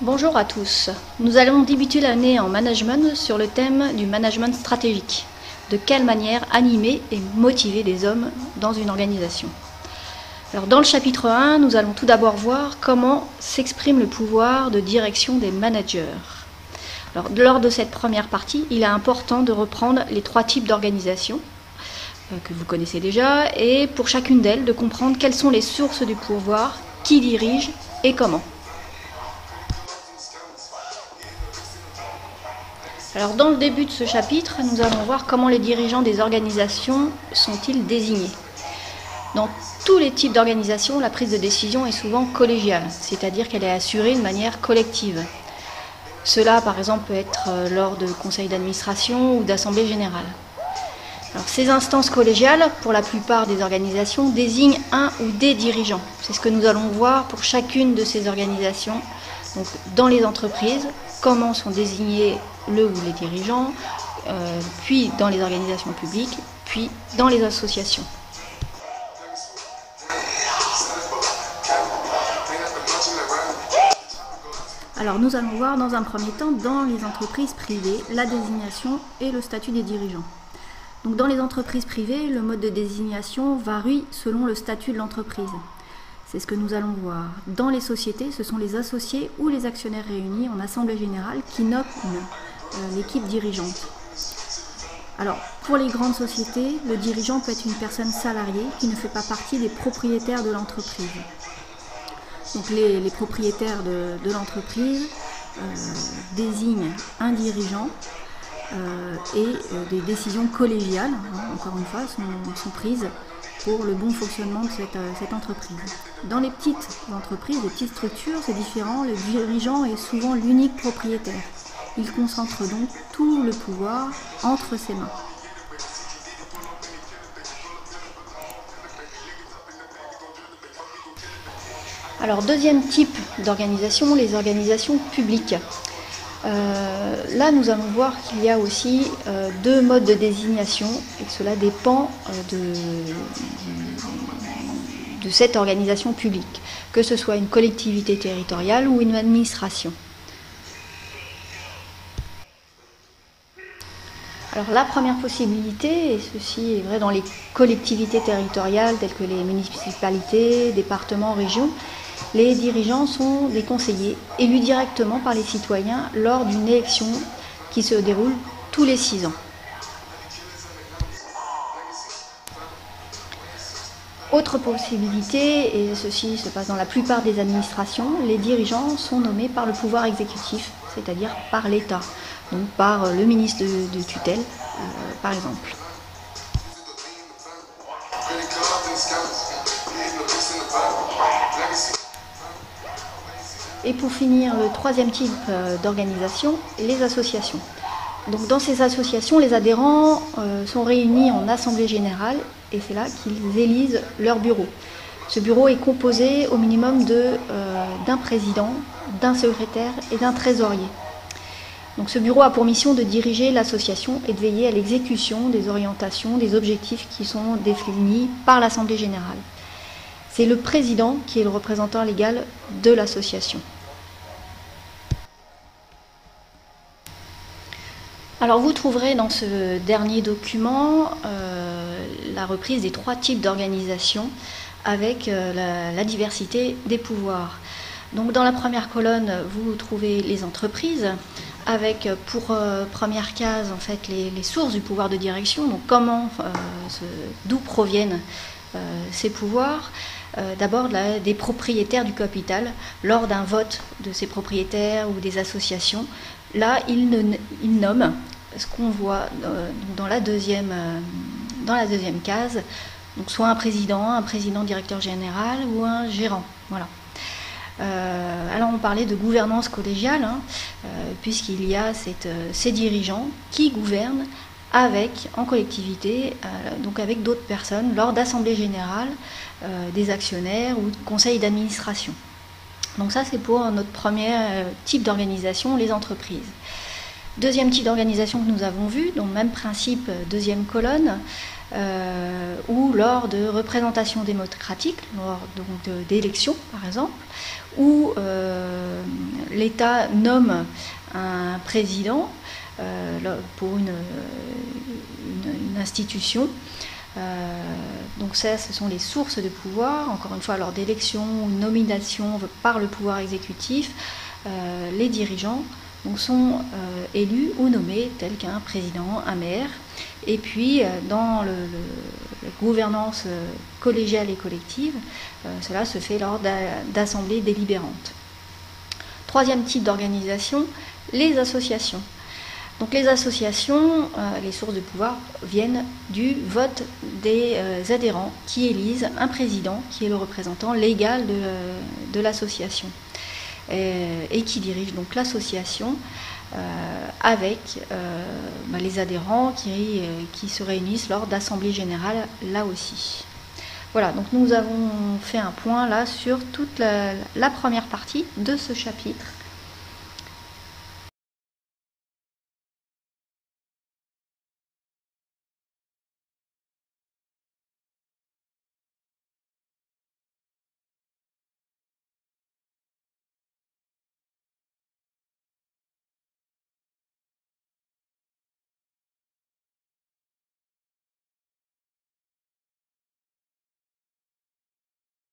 Bonjour à tous. Nous allons débuter l'année en management sur le thème du management stratégique. De quelle manière animer et motiver les hommes dans une organisation. Alors, dans le chapitre 1, nous allons tout d'abord voir comment s'exprime le pouvoir de direction des managers. Alors, lors de cette première partie, il est important de reprendre les 3 types d'organisation que vous connaissez déjà, et pour chacune d'elles, de comprendre quelles sont les sources du pouvoir, qui dirige et comment. Alors, dans le début de ce chapitre, nous allons voir comment les dirigeants des organisations sont-ils désignés. Dans tous les types d'organisations, la prise de décision est souvent collégiale, c'est-à-dire qu'elle est assurée de manière collective. Cela, par exemple, peut être lors de conseils d'administration ou d'assemblée générale. Alors, ces instances collégiales, pour la plupart des organisations, désignent un ou des dirigeants. C'est ce que nous allons voir pour chacune de ces organisations. Donc, dans les entreprises, comment sont désignés le ou les dirigeants, puis dans les organisations publiques, puis dans les associations. Alors, nous allons voir dans un premier temps, dans les entreprises privées, la désignation et le statut des dirigeants. Donc, dans les entreprises privées, le mode de désignation varie selon le statut de l'entreprise. C'est ce que nous allons voir. Dans les sociétés, ce sont les associés ou les actionnaires réunis en assemblée générale qui nomment l'équipe dirigeante. Alors, pour les grandes sociétés, le dirigeant peut être une personne salariée qui ne fait pas partie des propriétaires de l'entreprise. Donc, les propriétaires de l'entreprise désignent un dirigeant et des décisions collégiales, encore une fois, sont prises pour le bon fonctionnement de cette entreprise. Dans les petites entreprises, les petites structures, c'est différent. Le dirigeant est souvent l'unique propriétaire. Il concentre donc tout le pouvoir entre ses mains. Alors, deuxième type d'organisation, les organisations publiques. Là, nous allons voir qu'il y a aussi 2 modes de désignation et que cela dépend de cette organisation publique, que ce soit une collectivité territoriale ou une administration. Alors, la première possibilité, et ceci est vrai dans les collectivités territoriales telles que les municipalités, départements, régions, les dirigeants sont des conseillers élus directement par les citoyens lors d'une élection qui se déroule tous les 6 ans. Autre possibilité, et ceci se passe dans la plupart des administrations, les dirigeants sont nommés par le pouvoir exécutif, c'est-à-dire par l'État, donc par le ministre de tutelle, par exemple. Et pour finir, le 3e type d'organisation, les associations. Donc, dans ces associations, les adhérents sont réunis en assemblée générale et c'est là qu'ils élisent leur bureau. Ce bureau est composé au minimum d'un président, d'un secrétaire et d'un trésorier. Donc, ce bureau a pour mission de diriger l'association et de veiller à l'exécution des orientations, des objectifs qui sont définis par l'assemblée générale. C'est le président qui est le représentant légal de l'association. Alors, vous trouverez dans ce dernier document la reprise des 3 types d'organisation avec la diversité des pouvoirs. Donc, dans la première colonne, vous trouvez les entreprises avec pour première case en fait les sources du pouvoir de direction, donc d'où proviennent ces pouvoirs. D'abord des propriétaires du capital lors d'un vote de ces propriétaires ou des associations. Là, ils nomment ce qu'on voit dans la deuxième case, donc soit un président directeur général ou un gérant. Voilà. Alors, on parlait de gouvernance collégiale, puisqu'il y a ces dirigeants qui gouvernent en collectivité, donc avec d'autres personnes, lors d'assemblées générales, des actionnaires ou de conseils d'administration. Donc ça, c'est pour notre premier type d'organisation, les entreprises. Deuxième type d'organisation que nous avons vu, donc même principe, deuxième colonne, ou lors de représentations démocratiques, lors d'élections par exemple, où l'État nomme un président pour une institution. Donc ça, ce sont les sources de pouvoir, encore une fois lors d'élections ou nominations par le pouvoir exécutif, les dirigeants donc, sont élus ou nommés tels qu'un président, un maire. Et puis dans la gouvernance collégiale et collective, cela se fait lors d'assemblées délibérantes. Troisième type d'organisation, les associations. Donc les associations, les sources de pouvoir viennent du vote des adhérents qui élisent un président qui est le représentant légal de l'association et qui dirige donc l'association avec les adhérents qui se réunissent lors d'assemblées générales là aussi. Voilà, donc nous avons fait un point là sur toute la première partie de ce chapitre.